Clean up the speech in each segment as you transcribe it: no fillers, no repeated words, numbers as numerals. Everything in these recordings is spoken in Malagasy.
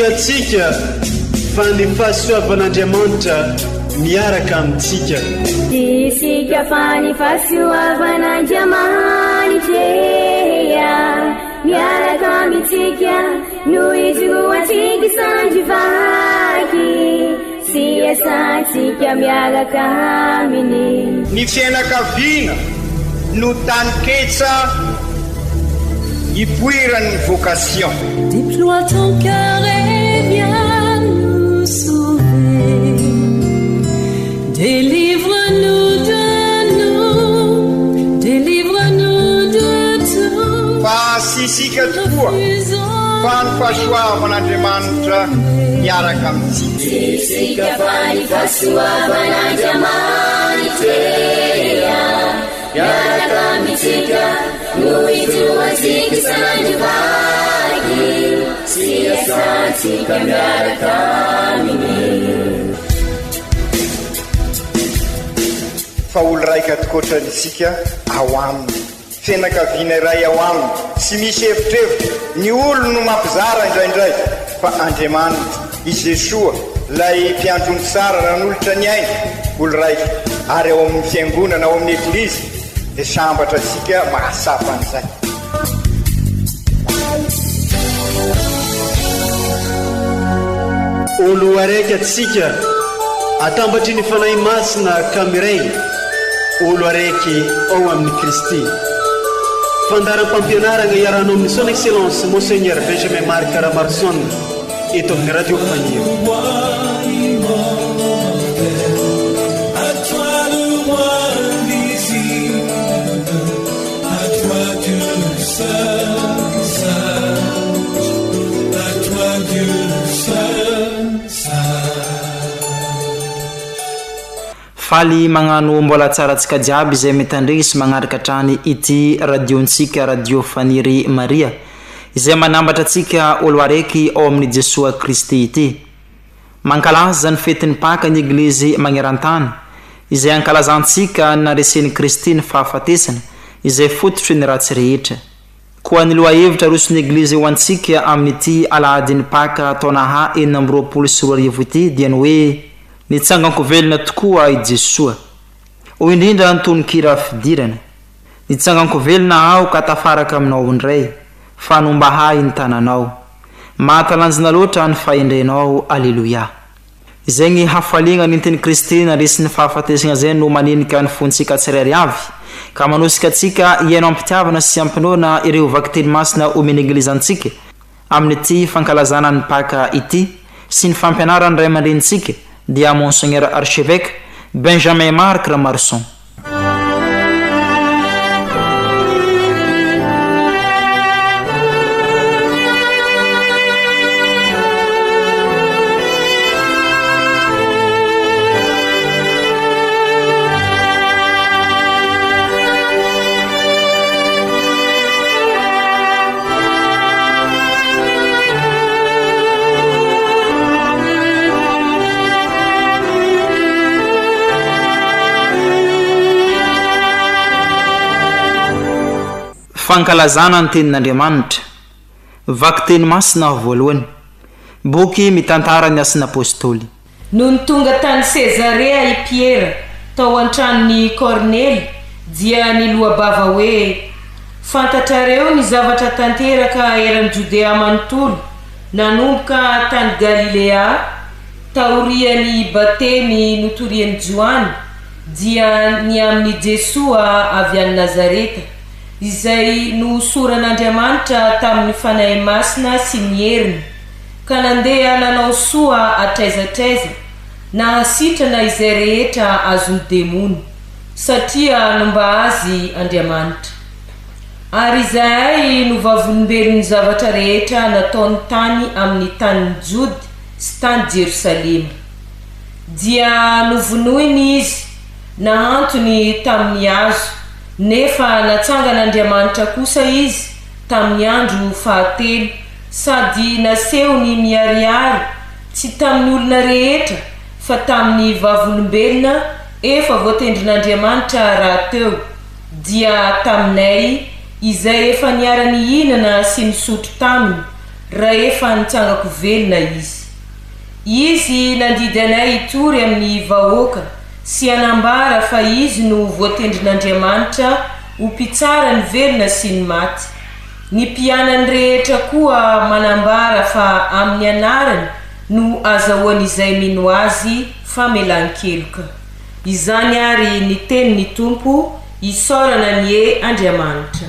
atsika fa ny fahasoavan'Andriamanitra miaraka amintsika. Isika fa ny fahasoavan'Andriamanitra miaraka amintsika noho izy atsika sandrivaky sy asantsika miaraka aminy. Ny fianakaviana no taniketsa ipoiran'ny vocation. Déploie ton cœur et viens nous sauver. Délivre-nous de nous, délivre-nous de tout. Fa sisika tokoa fa ny fahasoavan'Andriamanitra miaraka amintsika. Sisika fa ny fahasoavan'Andriamanitra miaraka amintsika noho izy atsika sandrivaky sy asantsika miaraka aminy. Fa olo raika atokotran'isika ao aminy, fianakaviana iray ao aminy, sy misy hevitrevitra ny olo no mampizara indraindray fa Andriamanitra i Jesoa lay mpiandrony tsara ran'olotra ny aina olo raika ary ao amin'ny fiangonana ao amin'ny eglizy dia sambatra tsika mahasapa an'izay. Olo araiky atsika atambatry ny fanahy masina kamiray, olo araiky ao amin'ny Kristy. Fandaram-pampianarana iaranao amin'ny son excellence Monseigneur Benjamin Marc Caramarson eto amin'ny radio Fagnier. Faly magnano mbola tsaratsika jiaby izay mitandresy magnaraka trany ity radiontsika radio Faniry Maria izay manambatra atsika olo araiky ao amin'ny Jesoa Kristy ity. Mankalaza ny fetin'ny Paka ny Eglizy magnerantany izay ankalazantsika naresen'i Kristy ny fahafatesana izay fototry ny ratsy rehetra. Koa ny loahevitra roson'ny Eglizy ho antsika amin'ity alahadin'ny Paka taona ha 2024 ity dia ny hoe nitsanganko velona tokoa i Jesoa. O indrindra nitonon-kira fidirana. Nitsanganko velona aho ka tafaraka aminao indray fa nombahay ny tananao. Mahatalanjona loatra ny fahendrenao. Alleluia. Izay ny hafaliana ninteny Kristy naresy ny fahafatesana zay no maninika ny fontsika tsirairy avy ka manosika atsika iaino ampitiavana sy ampinoana ireo vakiteny masina omeny eglizantsika amin'ity fankalazana ny Paka ity sy ny fampianarany ray aman-drenitsika dia Monseigneur Archevêque Benjamin Marc Caramarson. Fankalazana ny tenin'Andriamanitra. Vakiteny masina voalohany. Boky mitantara ny asin'ny apôstôly. Noho ny tonga tany Sezarea i Pierre tao an-tranon'ny Cornely dia nilohabava hoe fantatrareo ny zavatra tanteraka eran'ny Judea manontolo nanomboka tany Galilea taorian'ny batemy notorian'ny Joany dia ny amin'ny Jesoa avy any Nazareta izay no soran'Andriamanitra tamin'ny fanahy masina sy ny heriny ka nandeha nanao soa atraizatraiza na sitrana izay rehetra azony demony satria nomba azy Andriamanitra. Ary izahay no vavolombelon'ny zavatra rehetra nataony tany amin'ny tanin'ny Jody sy tany Jerusalema. Dia novonoiny izy na antony tamin'ny hazo nefa natsangan'Andriamanitra kosa izy tamin'ny andro fahatelo sady nasehony miariary tsy tamin'ny olona rehetra fa tamin'ny vavolombelona efa voatendrin'Andriamanitra raha teo dia taminay izay efa niara-nihinana sy nisotro taminy raha efa nitsangako velona izy nandidy anay itory amin'ny vahoaka sy anambara fa izy no voatendrin'Andriamanitra ho mpitsara ny velona sy ny maty. Ny mpianany rehetra koa manambara fa amin'ny anarany no azahoan'izay mino azy famelan-keloka. Izany ary ny tenin'ny Tompo isaorana ny Andriamanitra.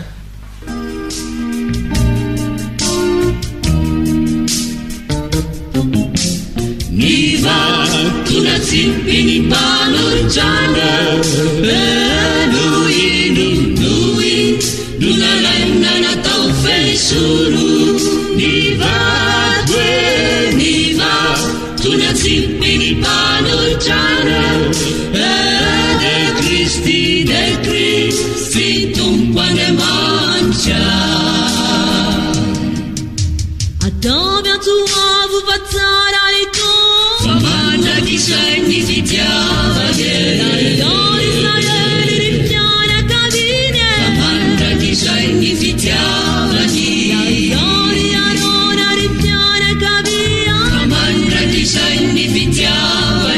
Niva tunazimpini panorjana nui nunalana na tau feisuru niva tunazimpini panorjana de Cristi tumpane mancha. Attends bien toi vous battara les tours Famana chi significava Dans Israël et les piana cabine Famana chi significava Dans les arona les piana cabine Famana chi significava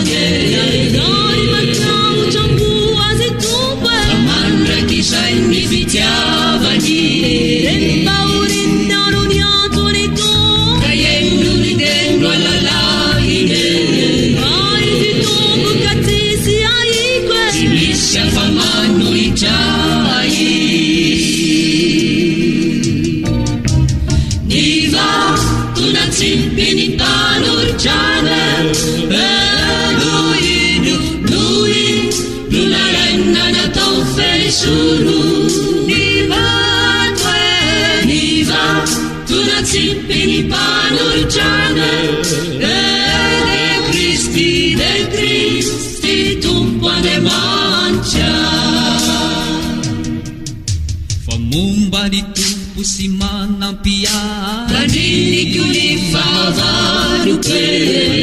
Dans les matins chambu asi tupe Famana chi significava Le paurin non uniato ne tu Cayendo ridendo alla laide Si misse a famano i giai Niva una zimpini panorgiana lui Luna renna na toffe suru Niva una zimpini panorgiana De Cristi tumpane mancha Famumba di tupu si manampia Radini chiudi favaruque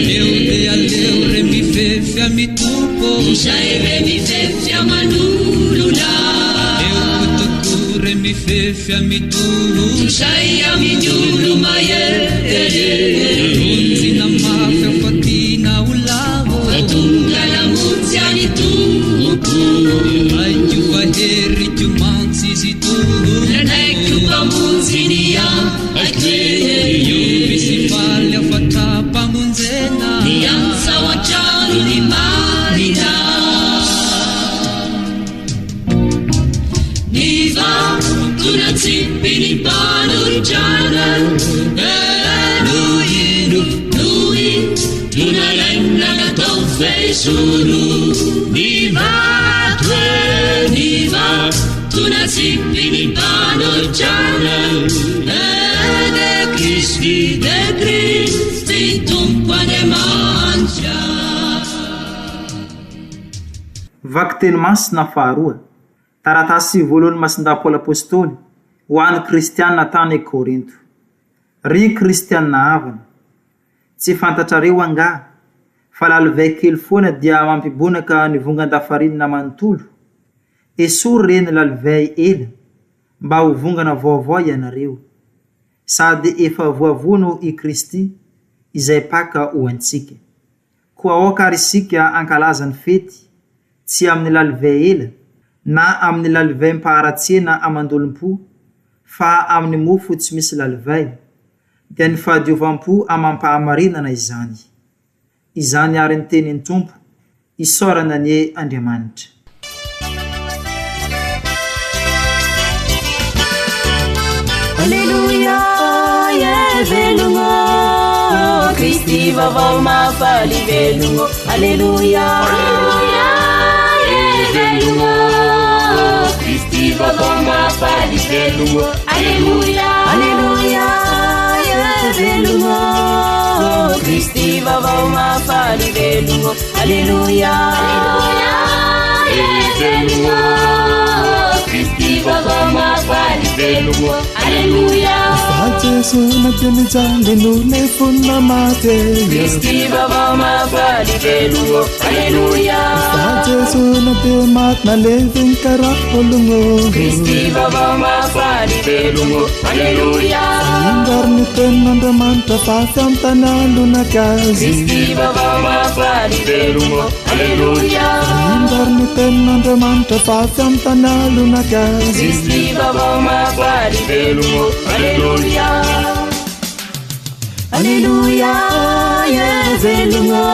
Leu re mi fefia mi tupo Usai re mi fefia manulula Leu re mi fefia mi tupo Usai a mi giulu maiere Runzi na mafia fatina ulavo Fatunga la muzia di tupu Ai chiu vaheri chiu manzi si tupu Lanecchio pamunzinia al credi Io si fallia fatapa munzena Nianza wacciano di marina Niva una zippini panorgiana lui Luna lenna na toffe suru Niva una zippini panorgiana De Cristi tumpane mancha Vaky teny masina faharoa taratasy voalohany masinda Paoly apôstôly ho an'ny kristianina tany Korinto. Ry kristianina havana, tsy fantatrareo angaha fa lalivay kely foana dia mampibonaka ny vongan-dafarinina manontolo. Esory reny lalivay ela mba ho vongana vaovao ianareo, sady efa voavono i Kristy izay paka ho antsika. Koa aoka ary isika ankalaza ny fety tsy amin'ny lalivay ela na amin'ny lalivay mpaharatsena amandolom-po fa amin'ny mofo tsy misy lalivay, dia ny fahadiovampo amampahamarinana izany. Izany ary ny tenin'ny Tompo isaorana ny Andriamanitra. Alleluia, velungo Kristi vavao mafaly velungo. Alleluia, velungo Cristi vavao mafaly velungo. Alleluia, velungo Kristi vavao mafaly velungo. Alleluia, velungo Cristi vavao mafaly velungo. Alleluia. Jesu na tunijali nule funna mate Kristi baba mafali velungo Hallelujah Jesu na te mat na levin karapolungo Kristi baba mafali velungo Hallelujah Indar ni tenanda manta pasam tanalu na kazi Kristi baba mafali velungo Hallelujah Indar ni tenanda manta pasam tanalu na kazi Kristi baba mafali velungo Hallelujah Hallelujah yeah velungo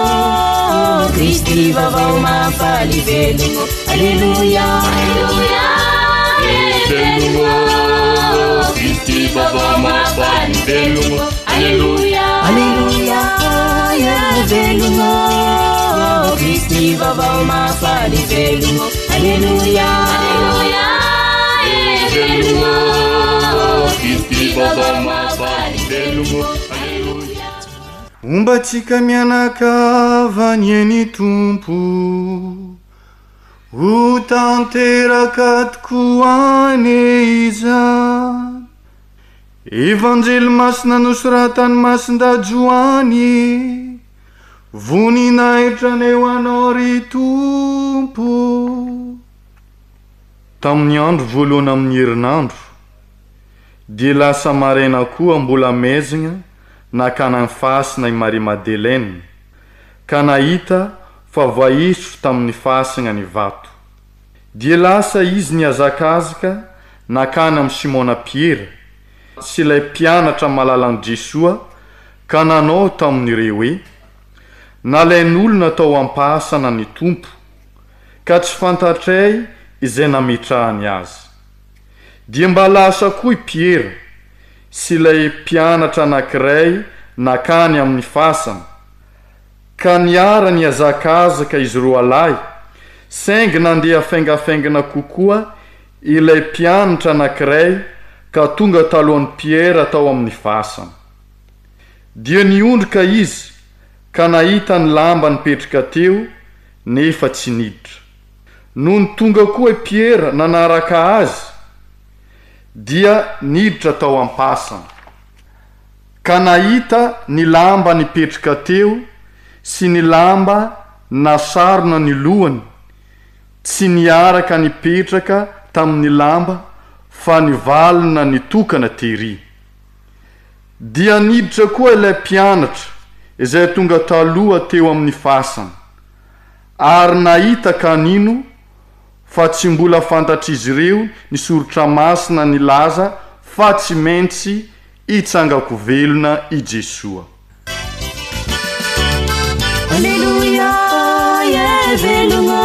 Kristi baba mafali velungo Hallelujah Hallelujah yeah velungo Kristi baba mafali velungo Hallelujah Hallelujah yeah velungo Kristi baba mafali velungo Hallelujah Hallelujah yeah velungo Kristi baba mafali velungo Umbatsika mianakava nyeni tompo ho tanteraka tokoa ane izany Evanjely masina nosoratany masindajoany voninahitra ho anao ry tompo tamin'ny andro voalohany amin'ny herinandro dia lasa maraina koa mbola mezigna nakana fasina i Maria Madeleine ka nahita fa voaisotro tamin'ny fasina ny vato dia lasa izy niazakazaka nakana amin'ny Simona Piera sy ilay mpianatra malalan'i Jesoa ka nanao tamin'ireo hoe nalain'olona tao ampasana ny tompo ka tsy fantatray izay nametrahany azy dia mba lasa koa i Piera sy ilay mpianatra anankiray nakany amin'ny fasana ka niara niazakazaka izy roa lahy saingy nandeha faingafaingana kokoa ilay mpianatra anankiray ka tonga talohan'ny Piera tao amin'ny fasana dia niondrika izy ka nahita ny lamba nipetraka teo nefa tsy niditra noho ny tonga koa i Piera nanaraka azy dia niditra tao ampasana ka nahita ny lamba nipetraka teo sy ny lamba nasarona ny lohany tsy niaraka nipetraka tamin'ny lamba fa nivalona nitokana tery dia niditra koa ilay mpianatra izay tonga taloha teo amin'ny fasana ary nahita kanino fa tsy mbola fantatr'izy ireo ny soritra masina ny laza fa tsy maintsy hitsangako velona i Jesoa. Alleluia, yeah, velungo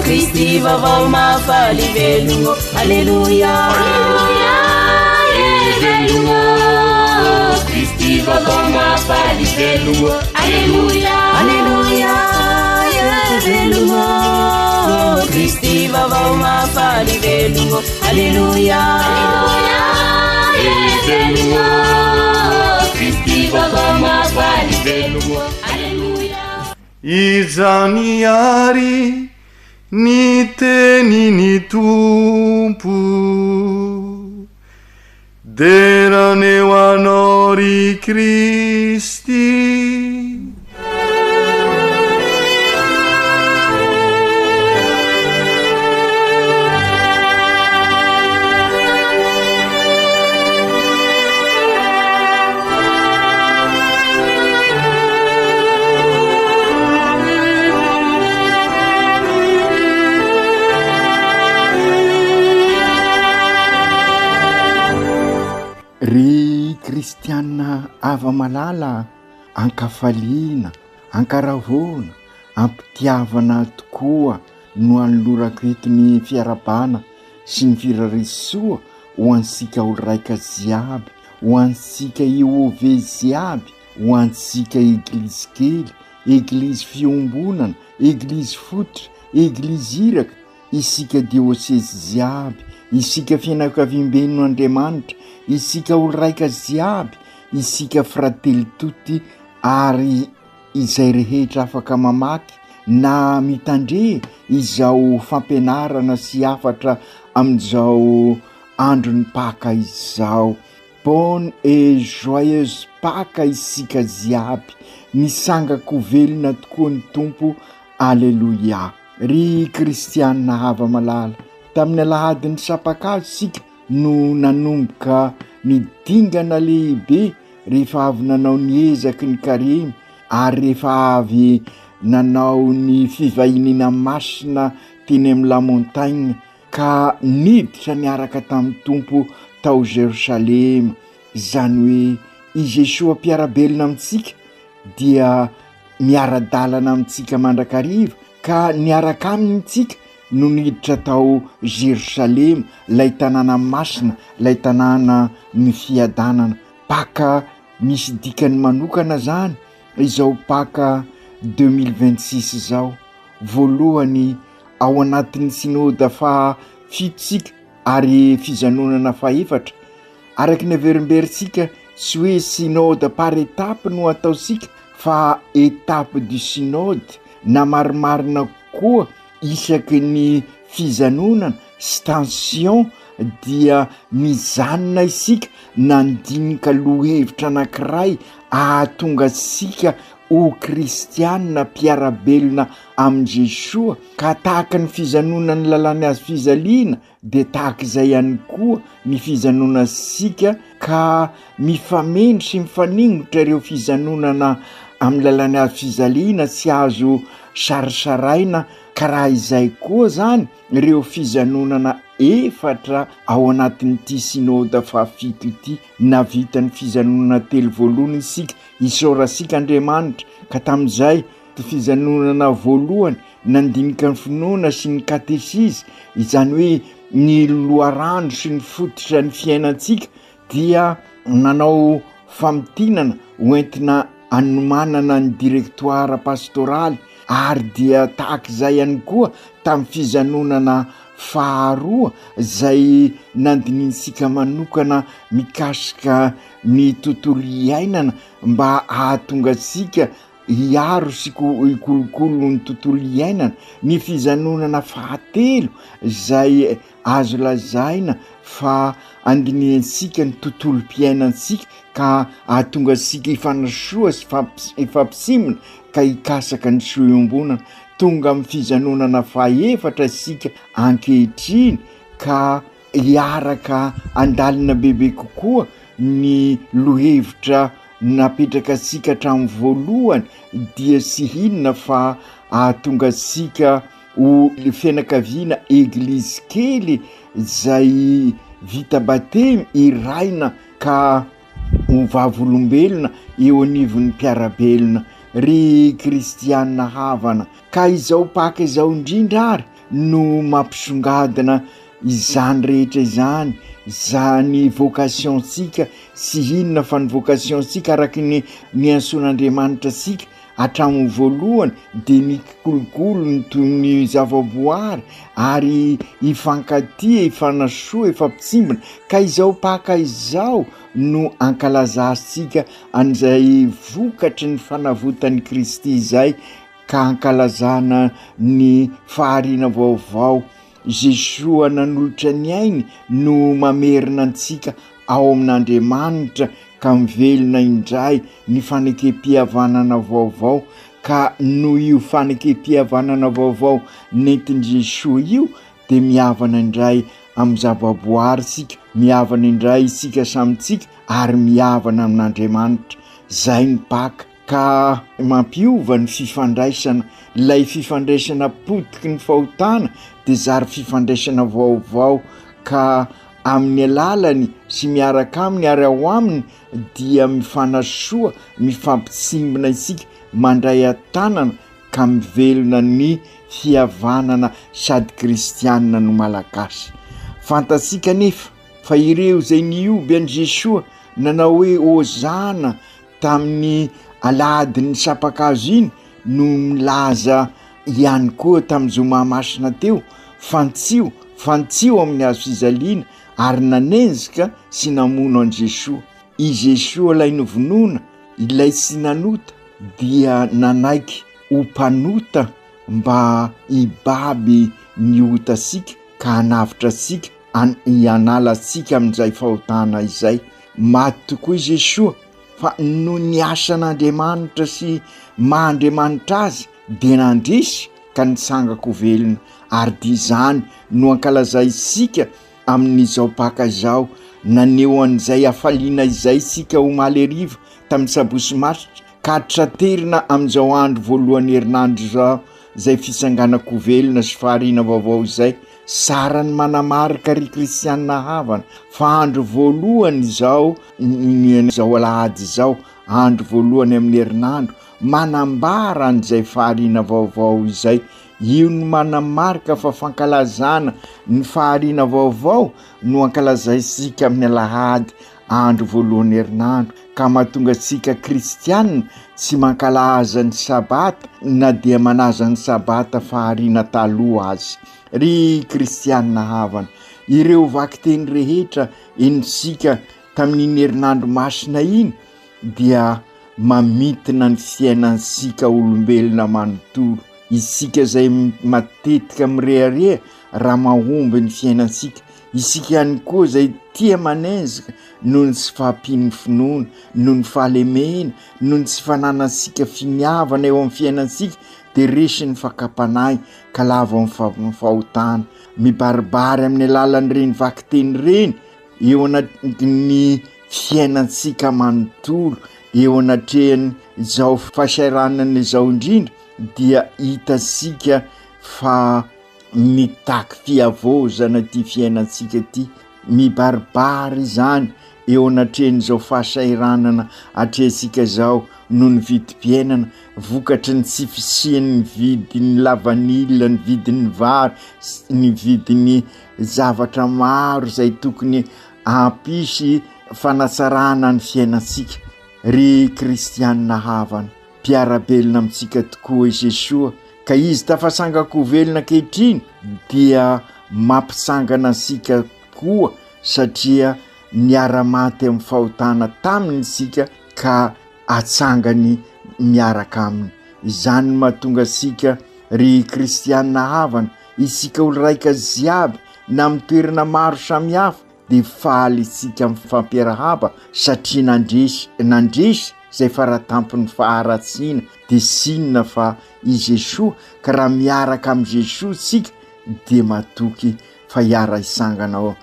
Kristi vavao mafaly velungo. Alleluia, alleluia, yeah, velungo Kristi vavao mafaly velungo. Alleluia, alleluia, yeah, velungo Kristi vavao mafaly velungo. Alleluia, alleluia, yeah, velungo Kristi vavao mafaly velungo. Izany ary ny teniny tompo deraneo anao ry Kristy. Ry kristianina ava malala, ankafaliana, ankaravona, ampitiavana tokoa no anolorako eto ny fiarabana sy ny firarisoa ho ansika olo raika ziaby, ho ansika IOV ziaby, ho ansika eglizy kely, eglizy fiombonana, eglizy fototra, eglizy iraka, isika diocese ziaby, isika fianakaviam-ben'ny Andriamanitra, isika olo raika ziaby, isika frately tuty ary izay rehetra afaka mamaky na mitandre izao fampianarana sy afatra amin'izao andro ny paka izao. bonne et joyeuse Pâques isika ziaby, nisangako velona tokoa ny tompo. Alleluia. Ry kristianina hava malala, tamin'ny alahadiny sapakazo sika no nanomboka nidingana lehibe rehefa avy nanao ny ezaky ny karemy, ary rehefa avy nanao ny fivahinina masina teny amin'ny la montagne, ka niditra niaraka tamin'ny tompo tao Jerusalema. Zany hoe i Jesoa mpiarabelona amintsika dia miara-dalana amintsika mandrakariva, ka niaraka aminy tsika no niditra tao Jerusalema, lay tanàna masina, lay tanàna mifiadanana. Paka misy dikany manokana zany izao Paka 2026 zao. Voalohany ao anatin'ny synode fa fitsika ary fijanonana fa efatra, araky ny averimberitsika sy hoe synode par étape no ataosika, fa étape du synode. Na marimarina koa isaky ny fijanonana stension dia mijanona isika nandinika lohevitra anankiray ahatonga sika ho kristianina mpiarabelona amin' Jesoa, ka tahaka ny fijanona ny lalàny azy fizaliana de tahaka izay ihany koa ny fijanona sika, ka mifamendry sy mifaningotra ireo fijanonana amin'ny lalàny azy fizaliana sy azo sarisaraina. Ka raha izay koa zany ireo fijanonana efatra ao anatin'ity synode fa fito ity. Navita ny fijanonana telo voalohany isika, isorasika Andriamanitra, ka tamin'izay fijanonana voalohany nandinika ny finoana sy ny katesisy, izany hoe ny loharano sy ny fototra ny fiainantsika, dia nanao famitinana hoentina anomanana ny directoire pastoraly, ary dia tahaka izay ihany koa tamin'ny fijanonana faharoa zay nandininsika manokana mikasika ny tontolo iainana mba ahatonga sika hiaro sy ikolokolo ny tontolo iainana. Ny fijanonana fahatelo zay azo lazaina fa andininsika ny tontolo mpiainansika, ka ahatonga sika ifanasoa sy ifampisimina ka hikasaka ny soembonana. Tonga amin'ny fijanonana faefatra sika ankehitriny, ka hiaraka andalina bebe kokoa ny lohevitra napetraka sika hatramin'ny voalohany, dia sy hinona fa ahatonga sika ho fianakaviana eglizy kely zay vita batemy iraina ka ho vavolombelona eo anivon'ny mpiarabelona. Ry kristianina havana, ka izao Paka izao indrindra ary no mampisongadina izany rehetra izany, zany vocation sika sy hinona fa ny vocation sika araky ny anson'Andriamanitra sika hatramin'ny voalohany de ny kolokolo ny toy ny zavaboary ary ifankatia, ifanasoa, ifampitsimbina. Ka izao Paka izao no ankalazasika an'izay vokatry ny fanavotany Kristy izay, ka ankalazana ny faharina vaovao. Jesoa nanolotra ny ainy no mamerina antsika ao amin'Andriamanitra, ka mivelona indray ny fanekempihavanana vaovao. Ka no io fanekempihavanana vaovao nentin' Jesoa io de mihavana indray amin'ny zavaboary sika, mihavana indray isika samitsika, ary mihavana amin'Andriamanitra. Zay ny Paka, ka mampiova ny fifandraisana, lay fifandraisana potiky ny fahotana de zary fifandraisana vaovao, ka amin'ny alalany sy miaraka aminy ary ao aminy dia mifanasoa, mifampitsimbina isika, mandray atanana, ka mivelona ny fihavanana sady kristianina no malagasy. Fantasika nefa fa ireo zay nioby an' Jesoa nanao hoe hozana tamin'ny alahadin'ny sapakazo iny no milaza ihany koa tamin'ny zoma masina teo, fantsio amin'ny azo fizaliana, ary nanenzika sy namono an' Jesoa. I Jesoa lay novonona, ilay sy nanota dia nanaiky ho mpanota mba hibaby ny otasika, ka hanavitra sika, hianala sika amin'izay fahotana izay. maty tokoa i Jesoa fa no ny asan'Andriamanitra sy mahandriamanitra azy dia nandrisy ka nitsangako velona ary dia izany no ankalazay isika amin'izao paka izao naneo an'izay afaliana izay isika ho maly hariva tamin'ny sabosy masotra ka traterina amin'izao andro voalohany herinandro izao izay fisanganako velona sy fahariana vaovao izay sara ny manamarika ry kristianina havana fa andro voalohany izao izao alahady izao andro voalohany amin'ny herinandro manambara an'izay fahariana vaovao izay io no manamarika fa fankalazana ny fahariana vaovao no ankalazaisika amin'ny alahady andro voalohany herinandro ka mahatonga antsika kristianina tsy mankalaza ny sabata na dia manaza ny sabata fahariana taloha azy ry kristianina havana ireo vaky teny rehetra enitsika tamin'iny herinandro masina iny dia mamitina ny fiainansika olombelona manontolo isika zay matetika mirehareha raha mahomby ny fiainansika isika ihany koa zay tia manezaka noho ny tsy fahampiany finoana noho ny fahalemena noho ny tsy fananansika finiavana eo amin'ny fiainansika dia resy ny fakapanay ka lava amin'ny fahotana mibaribary amin'ny alalan'ireny vaky teny reny eo anatin'ny fiainansika manontolo eo anatrehany izao fahasairanana izao indrindra dia hitasika fa mitaky fiavozana ty fiainansika ty mibaribary izany eo anatrehany izao fahasairanana atrehantsika zao noho ny vidim-piainana vokatry ny tsy fisiany vidiny lavanila ny vidiny vary ny vidiny zavatra maro zay tokony ampisy fanatsarana ny fiainansika ry kristianina havana mpiarabelona amintsika tokoa i Jesoa ka izy tafasangako velona kehitriny dia mampisangana ansika koa satria niara-maty amin'ny fahotana taminynsika ka atsangany miaraka aminy izany mahatonga asika ry kristianina havana isika olo raika ziaby na mitoerana maro samihafa dia faly isika amin'ny fampiarahaba satria nandresy zay faratampony faharatsiana dia sinona fa i Jesoa ka raha miaraka amin'ny Jesoa sika dia matoky fa hiara isangana ho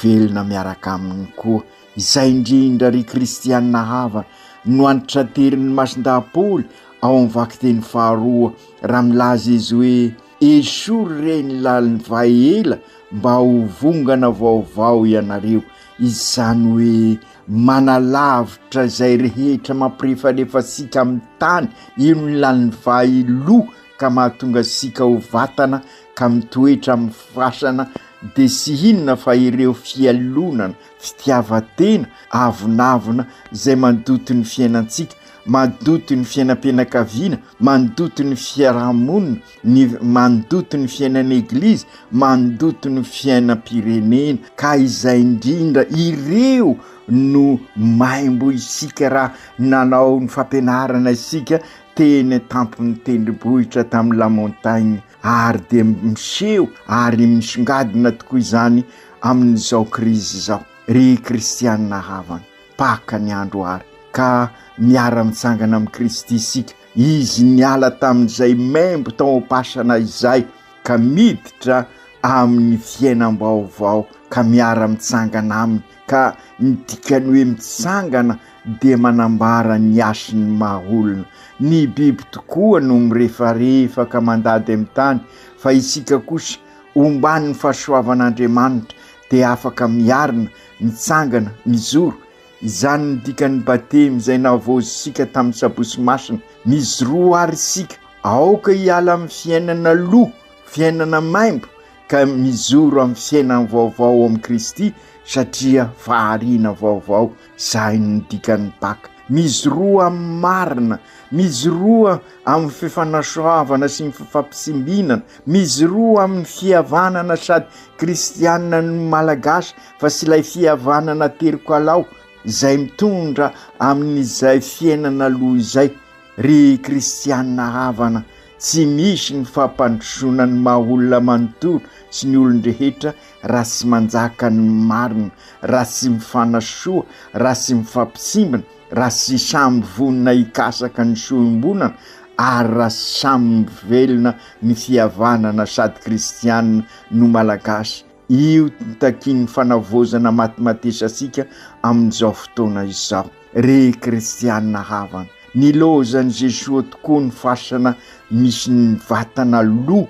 velona miaraka aminy koa izay indrindra ry kristianina havana no antrateriny masin-dapoly ao amin'ny vaky teny faharoa raha milaza izy hoe esory reny laliny vaela mba ho vongana vaovao ianareo izany hoe manalavitra zay rehetra mampirefarefatsika amin'ny tany ino ny laliny vailo ka mahatonga sika ho vatana ka mitoetra amin'ny fasana dia sy hinona fa ireo fialonana fitiavatena avonavona zay mandoto ny fiainansika mandoto ny fiainam-pianakaviana mandoto ny fiarahamonina mandoto ny fiainan'eglizy mandoto ny fiainam-pirenena ka izay indrindra ireo no maimbo isika raha nanao ny fampianarana isika teny tampony tendrombohitra tamin'ny la montagne ary dia miseho ary misongadina tokoa izany amin'izao krizy zao ry kristianina havana paka ny andro ary ka miara-mitsangana amin'ny Kristy isika izy niala tamin'izay membo tao am-pasana izay ka miditra amin'ny fiainam-baovao ka miara-mitsangana aminy ka nidikany hoe mitsangana dia manambara ny asiny mahaolona ny biby tokoa no mirefarefa ka mandady amin'ny tany fa isika kosa ombany ny fahasoavan'Andriamanitra dia afaka miarina mitsangana mizoro izany ny dikany batemy izay nahavoazysika tamin'ny sabosy masina mizoroa ary isika aoka hiala amin'ny fiainana loha fiainana maimbo ka mizoro amin'ny fiainana vaovao amin'ny Kristy satria fahariana vaovao izay ny dikany paka mizoroa amin'ny marina mizoroa amin'ny fifanasoavana sy ny fifampisimbinana mizoroa amin'ny fihavanana sady kristianina ny malagasy fa sy ilay fihavanana teriko alao izay mitondra amin'izay fiainana loha izay ry kristianina havana tsy misy ny fampandrosona ny maha-olona manontolo sy ny olon-drehetra raha sy manjaka ny marina, raha sy mifanasoa, raha sy mifampisimbana, raha sy samy vonina hikasaka ny soa-ombonana, ary raha samy mivelona ny fihavanana sady kristianina no malagasy. Io takiany fanavozana matimatesasika amin'izao fotoana izao. Re kristianina havana, nilozan'i Jesosy tokoa ny fasana misy ny vatana loha,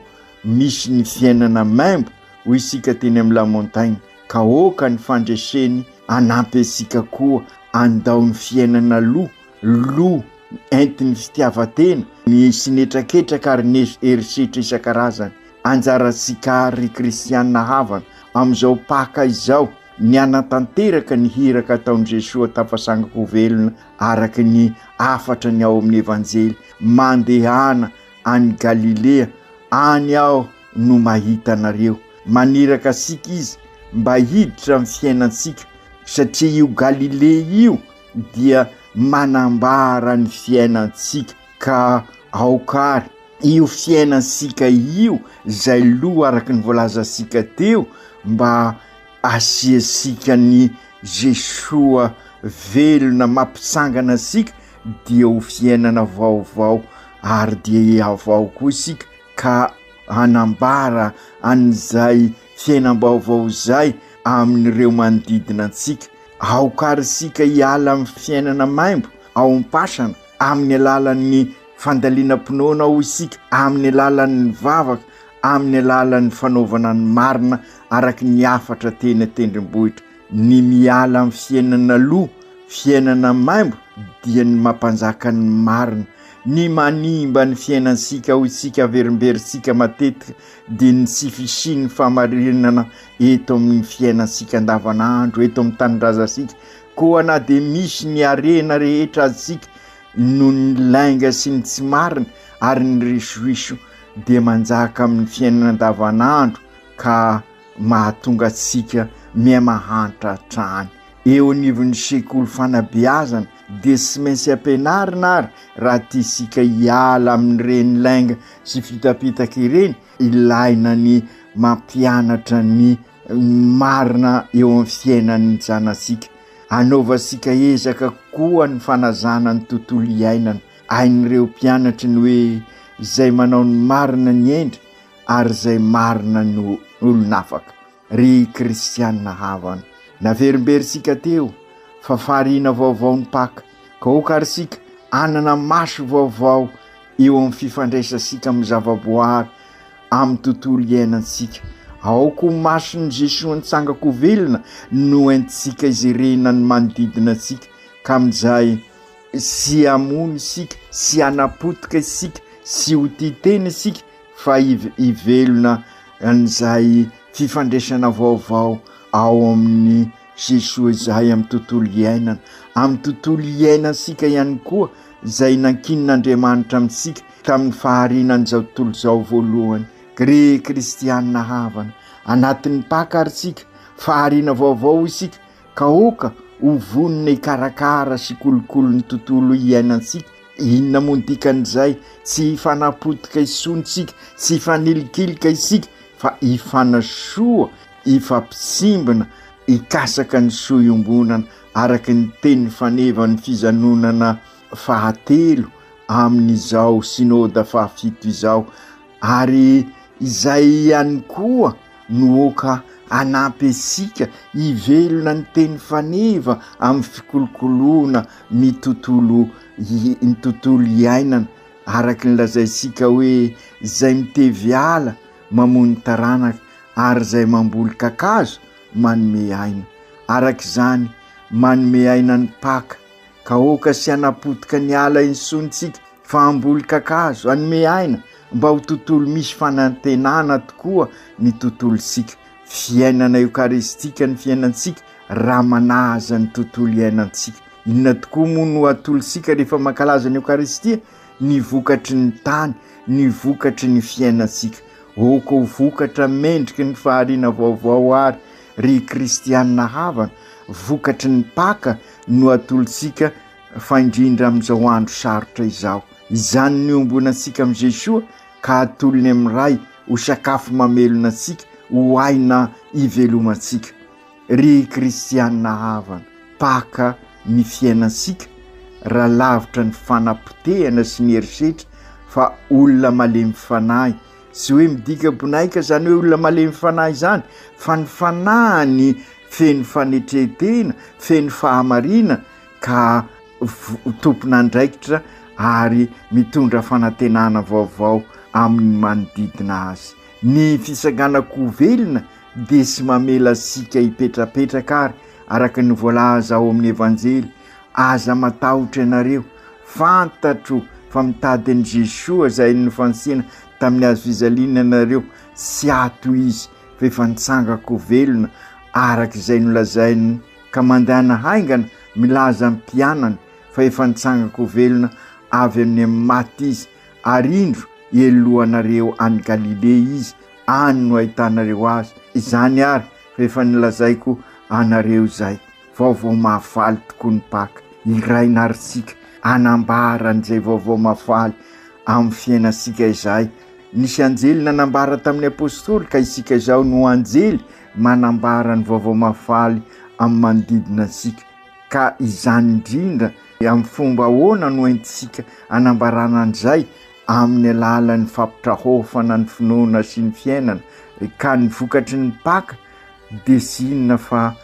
misy ny fiainana maimbo, hoy isika teny amin'ny La Montagne, ka oka ny fandreseny anampy asika koa andao ny fiainana loha entiny fitiavatena, misy netraketraka ary herisetra isan-karazany. Anjarantsika ry kristianina havana amin'izao Paka izao, ny anatanteraka ny hiraka ataon'i Jesosy tafasangako velona araka ny afatra ny ao amin'ny evanjely, mandehana any Galilea, any ao no mahita anareo. Maniraka asika izy mba hiditra amin'ny fiainantsika, satria io Galilea io dia manambara ny fiainantsika, ka aokary io fiainansika io zay loha araka ny voalazantsika teo, mba asiasika ny Jesosy velona mampisangana asika, dia ho fiainana vaovao ary dia avao koa isika ka hanambara an'izay fiainam-baovao zay amin'ireo manodidina antsika. Aokary sika hiala amin'ny fiainana maimbo ao am-pasana amin'ny alalan'ny fandaliana-pinoana ho isika, amin'ny alalan'ny vavaka, amin'ny alalan'ny fanaovana ny marina araka ny afatra teny tendrombohitra. Ny miala amin'ny fiainana loha, fiainana maimbo dia ny mampanjaka ny marina. Ny manimba ny fiainansika ho isika averimberitsika matetika dia ny sy fisian'ny famarinana eto amin'ny fiainansika andavanandro, eto amin'ny tanindrazasika. Koa na dia misy ny arena rehetra azitsika no ny lainga sy ny tsy marina ary ny risoiso, dia manjaka amin'ny fiainana andavanandro ka mahatonga atsika miha-mahantra hatrany. Eo anivon'ny sekoly fanabeazana dia sy maintsy ampianarina ary raha tia isika hiala amin'ireny lainga sy fitapitaka ireny, ilaina ny mampianatra ny marina eo amin'ny fiainan'ny zanasika. Anaovasika ezaka koa ny fanazana ny tontolo iainana. Hain'ireo mpianatra ny hoe izay manao ny marina ny endry ary izay marina ny olonafaka. Ry kristianina havana, naverimberisika teo fa fahariana vaovao ny Paka, ka okarisika anana maso vaovao eo amin'ny fifandraisasika amin'ny zavaboary amin'ny tontolo iainantsika. Ao koa mason'ny Jesosy nitsangako velona no entsika izerena ny manodidina antsika, ka amin'izay sy hamono isika, sy hanapotika isika, sy ho titeny isika, fa hivelona an'izay fifandraisana vaovao ao amin'ny Jesosy izay amin'ny tontolo iainana. Amin'ny tontolo iainansika ihany koa izay nankinin'Andriamanitra amintsika tamin'ny faharinan'izao tontolo izao voalohany. Ry kristianina havana, anatin'ny Paka aritsika faharina vaovao isika, ka oka ho vonona hikarakara sy kolokolo ny tontolo iainantsika. Inona moa dikan'izay? Tsy hifanapotika isontsika, tsy hifanelikilika isika, fa hifanasoa, hifampisimbana, hikasaka ny soa iombonana araka ny teny fanevany fijanonana fahatelo amin'izao synôda fahafito izao. Ary izay ihany koa no oka hanampy asika hivelona ny teny faneva amin'ny fikolokoloana ny tontolo iainana, araka ny lazaisika hoe izay mitevy ala mamony taranaka ary izay mamboly kakazo manome aina. Araka izany manome aina ny Paka, ka oka sy hanapotika ny ala insontsika fa amboly kakazo hanome aina mba ho tontolo misy fanantenana tokoa ny tontolosika. Fiainana eukaristika ny fiainantsika raha manaza ny tontolo iainantsika. Inona tokoa moa no atolosika rehefa mankalaza ny eukaristia? Ny vokatry ny tany, ny vokatry ny fiainantsika. Oka ho vokatra mendriky ny fahariana vaovao ary. Ry kristianina havana, vokatry ny Paka no atolosika fa indrindra amin'izao andro sarotra izao. izany niombona antsika am' Jesoa ka atolony amiray ho sakafo mamelona antsika ho aina ivelomantsika. Ry kristianina havana, paka ny fiainantsika raha lavitra ny fanapotehana sy ny herisetra fa olona malemy fanahy, sy hoe midika bonaika zany hoe olona malemy fanahy zany fa ny fanahiny feno fanetretena, feno fahamarina ka tompon'andraikitra ary mitondra fanantenana vaovao amin'ny manodidina azy. Ny fisanganako velona de sy mamela sika hipetrapetraka ary araka ny voalaza ao amin'ny evanjely. Aza matahotra ianareo, fantatro fa mitady an'i Jesoa zay nofansiana tamin'ny azo fizaliana ianareo, sy ato izy fa efa nitsangako velona arak'izay nolazainy ka mandehana haingana milaza mpianany fa efa nitsangako velona avy amin'ny maty izy, ary indro elohanareo any Galile izy, any no ahitanareo azy. Izany ary fa efa nilazaiko anareo zay. Vaovao mahafaly tokoa ny paka, irainarisika anambara an'izay vaovao mahafaly amin'ny fiainasika izay. Nisy anjely nanambara tamin'ny apôstôly ka isika izao no anjely manambara ny vaovao mahafaly amin'ny manodidina antsika. Ka izany indrindra amin'ny fomba ahoana no entisika anambarana an'izay amin'ny alalan'ny fampitrahofana ny finoana sy ny fiainana. Ka ny vokatry ny paka de sinona fa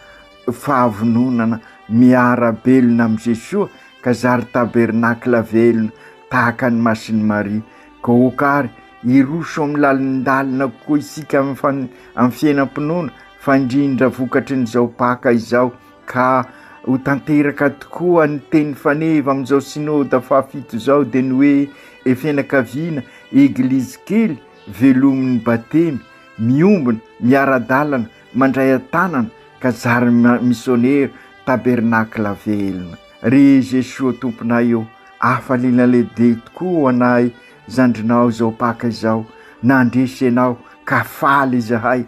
fahavononana miarabelona amin'ny Jesoa ka zary tabernakla velona tahaka ny Masiny Maria. Ka okary iroso amin'ny lalindalina kokoa isika amin'ny fiainam-pinoana fa indrindra vokatry n'izao paka izao ka ho tanteraka tokoa ny teny faneva amin'izao synôda fahafito zao de ny hoe fianakaviana eglizy kely velomin'ny batemy miombona miara-dalana mandray an-tanana ka zary missionnaire tabernakla velona. Ry Jesoa tomponay eo, afalina lehibe tokoa anay zandrinao zao paka izao, nandresy ianao ka faly izahay,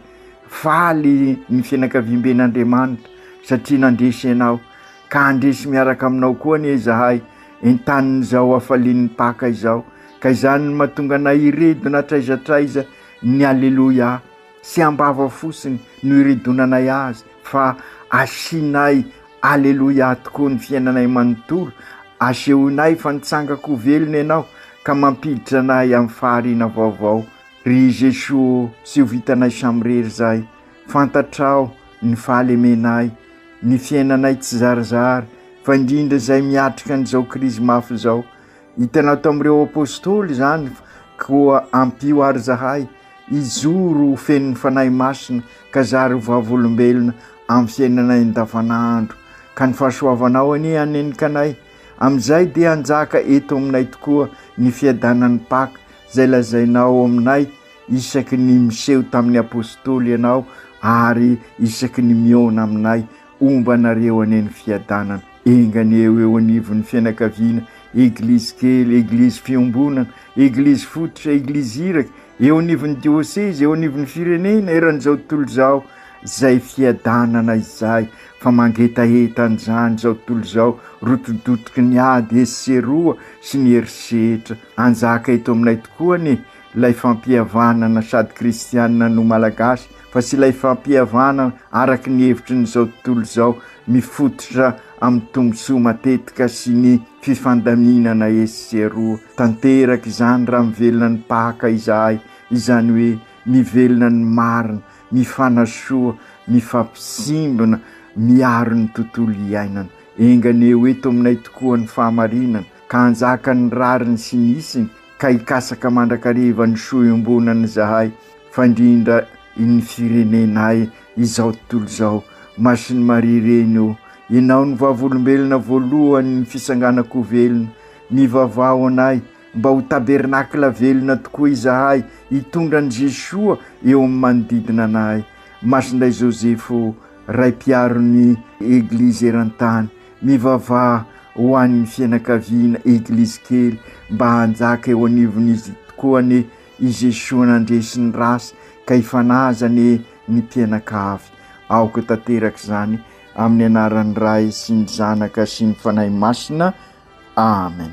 faly ny fianakaviam-ben'Andriamanitra satria nandresy ianao ka andresy miaraka aminao koa ny izahay entaniny zao afalian'ny paka izao. Ka izany no mahatonga anay iredona traizatraiza ny alleloia, sy ambava fosiny no iredonanay azy fa asinay alleloia tokoa ny fiainanay manontolo, asehonay fa nitsangako velona ianao ka mampiditra anay amin'ny fahariana vaovao. Ry Jesoa sy ho vitanay samrery zay, fantatrao ny fahalemenay, ny fiainanay tsy zarizary fa indrindra zay miatrika an'izao krizy mafy zao. Hitanao tamin'ireo apôstôly zany koa ampio ary zahay izoro fenony fanahy masina ka zary vavolombelona amin'ny fiainanay andavanandro. Ka ny fahasoavanao anie anenikanay amin'izay dia anjaka eto aminay tokoa ny fiadanan'ny paka zay lazainao aminay isaky ny miseho tamin'ny apôstôly ianao ary isaky ny miona aminay. Omba nareo aneny fiadanana engany eo anivon'ny fianakaviana, eglizy kely, eglizy fiombonana, eglizy fototra, eglizy iraka, eo anivon'ny diocese, eo anivon'ny firenena eran'izao tontolo zao zay fiadanana izay fa mangetaheta an'izany zao tontolo zao rotodotoky ny ady eseroa sy ny herisetra. Anjaka eto aminay tokoa ny lay fampihavanana sady kristianina no malagasy fa sy lay fampihavanana araky ny hevitry n'izao tontolo zao mifototra amin'ny tombosoa matetika sy ny fifandaminana eseroa. Tanteraky izany raha mivelona ny paka izahay, izany hoe mivelona ny marina, mifanasoa, mifampisimbona, miaro ny tontolo iainana. Engany eo eto aminay tokoa ny fahamarinana ka anjaka ny rariny sy nisiny ka hikasaka mandrakariva ny soa-iombonany zahay fa indrindra ny firenenay izao tontolo zao. Masiny Maria reny eo, ianao ny vavolombelona voalohany ny fisanganako velona, mivavao anay mba ho tabernakla velona tokoa izahay hitondra ny Jesoa eo amin'ny manodidina anay. Masinday Josefo ray mpiarony eglizy eran-tany, mivava ho an'ny fianakaviana eglizy kely mba hanjaka eo anivon'izy tokoa ny i Jesoa nandresy ny rasy ka hifanazany ny mpianakavy. Aoka tanteraka izany amin'ny anaran'ny Ray sy ny Zanaka sy ny Fanahy Masina. Amen.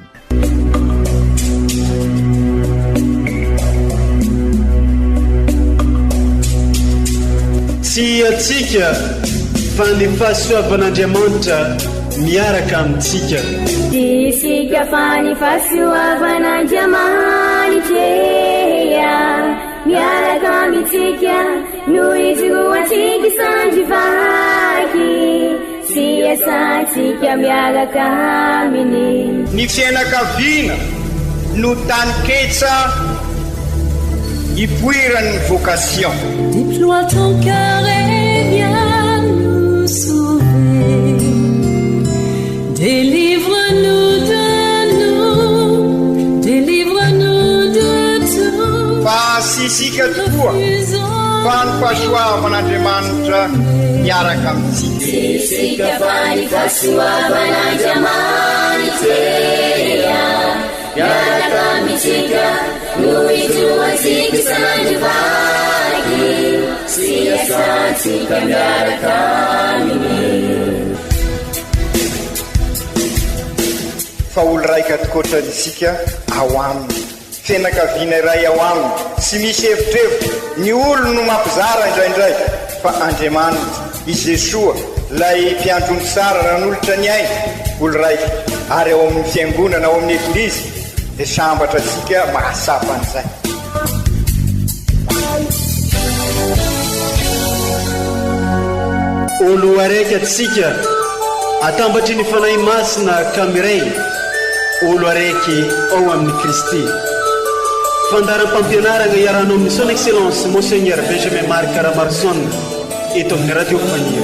sy atsika fa ny fahasoavan'Andriamanitra miaraka amintsika. Isika fa ny fahasoavan'Andriamanitra miaraka amintsika noho izoatsika sandrivaky sy asantsika miaraka aminy. Ny fianakaviana no taniketsa ipoiran'ny vocation. Déploie ton cœur et viens nous sauver. Délivre-nous de nous, délivre-nous de tout. Fa sisika tokoa fa ny fahasoavan'Andriamanitra miaraka amintsika. Sisika fa ny fahasoavan'Andriamanitra miaraka amintsika noho izoatsika sandrivaky sy asantsika miaraka aminy. Fa olo raika tokoatranisika ao aminy, fianakaviana iray ao aminy, sy misy hevitrevitra. Ny olo no mampizara indraindray fa Andriamanitra i Jesoa lay mpiandrony tsara ranolotra ny aina olo raika, ary ao amin'ny fiangonana ao amin'ny eglizy dia sambatra tsika mahasapan'izay. Olo araiky atsika atambatry ny fanahy masina kamiray, olo araiky ao amin'ny Kristy. Fandaram-pampianarana iaranao amin'ny son excellence Monseigneur Benjamin Marc Caramarson eto amin'ny radio Fania.